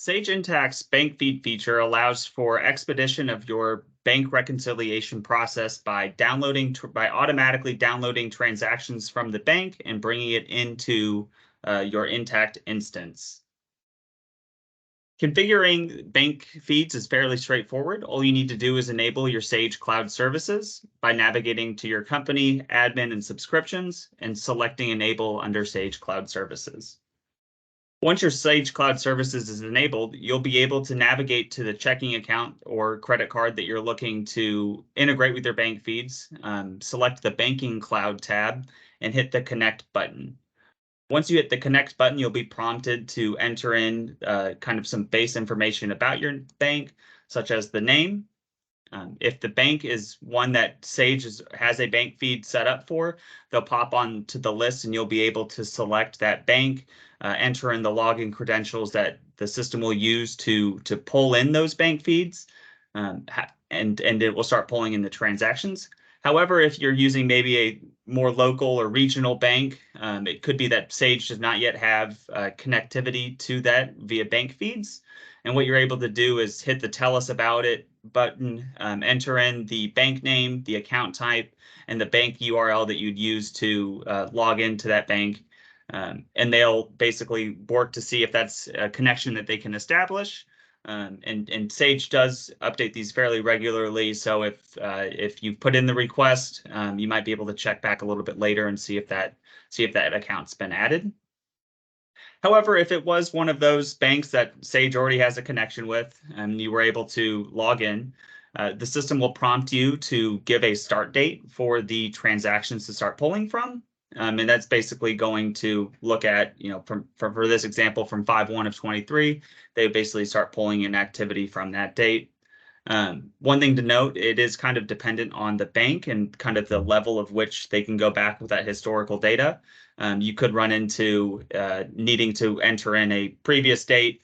Sage Intacct's bank feed feature allows for expedition of your bank reconciliation process by automatically downloading transactions from the bank and bringing it into your Intacct instance. Configuring bank feeds is fairly straightforward. All you need to do is enable your Sage Cloud services by navigating to your company, admin, and subscriptions, and selecting Enable under Sage Cloud Services. Once your Sage Cloud Services is enabled, you'll be able to navigate to the checking account or credit card that you're looking to integrate with your bank feeds, select the Banking Cloud tab, and hit the Connect button. Once you hit the Connect button, you'll be prompted to enter in kind of some base information about your bank, such as the name. If the bank is one that Sage has a bank feed set up for, they'll pop on to the list and you'll be able to select that bank, enter in the login credentials that the system will use to pull in those bank feeds, and it will start pulling in the transactions. However, if you're using maybe a more local or regional bank, it could be that Sage does not yet have connectivity to that via bank feeds. And what you're able to do is hit the Tell Us About It button, enter in the bank name, the account type, and the bank URL that you'd use to log into that bank. And they'll basically work to see if that's a connection that they can establish. And Sage does update these fairly regularly. So if you've put in the request, you might be able to check back a little bit later and see if that account's been added. However, if it was one of those banks that Sage already has a connection with and you were able to log in, the system will prompt you to give a start date for the transactions to start pulling from. And that's basically going to look at, for this example, from 5/1 of 23, they basically start pulling in activity from that date. One thing to note, it is kind of dependent on the bank and kind of the level of which they can go back with that historical data. You could run into needing to enter in a previous date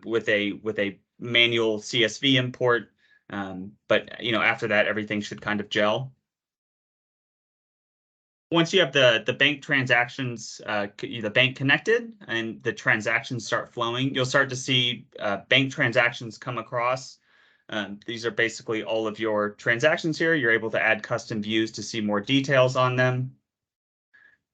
with a manual CSV import. But after that, everything should kind of gel. Once you have the bank transactions, the bank connected and the transactions start flowing, you'll start to see bank transactions come across. These are basically all of your transactions here. You're able to add custom views to see more details on them.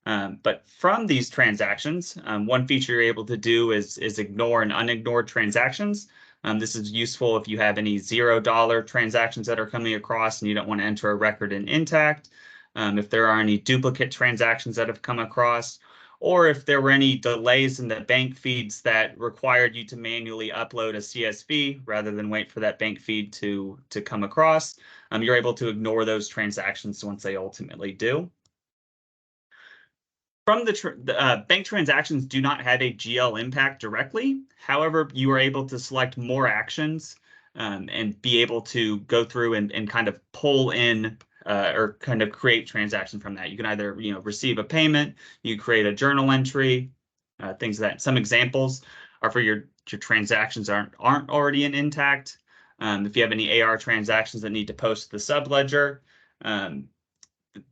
But from these transactions, one feature you're able to do is ignore and unignored transactions. This is useful if you have any $0 transactions that are coming across and you don't want to enter a record in Intacct. If there are any duplicate transactions that have come across, or if there were any delays in the bank feeds that required you to manually upload a CSV rather than wait for that bank feed to come across, you're able to ignore those transactions once they ultimately do. From the bank transactions do not have a GL impact directly. However, you are able to select more actions and be able to go through and kind of pull in or kind of create transaction from that. You can either receive a payment, you create a journal entry, things that some examples are for your transactions aren't already in Intacct. If you have any AR transactions that need to post to the subledger,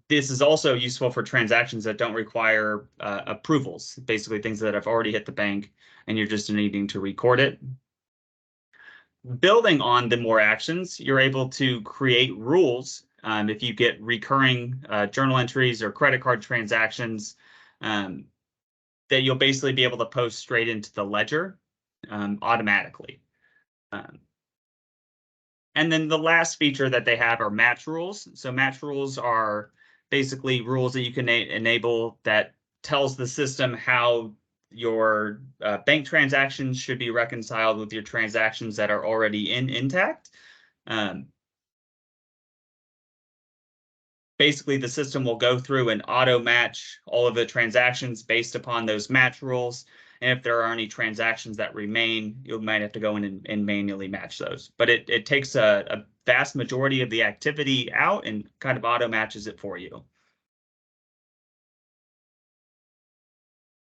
this is also useful for transactions that don't require approvals, basically things that have already hit the bank and you're just needing to record it. Building on the more actions, you're able to create rules. If you get recurring journal entries or credit card transactions, that you'll basically be able to post straight into the ledger automatically. And then the last feature that they have are match rules. So match rules are basically rules that you can enable that tells the system how your bank transactions should be reconciled with your transactions that are already in Intacct. Basically, the system will go through and auto match all of the transactions based upon those match rules. And if there are any transactions that remain, you might have to go in and manually match those. But it takes a vast majority of the activity out and kind of auto matches it for you.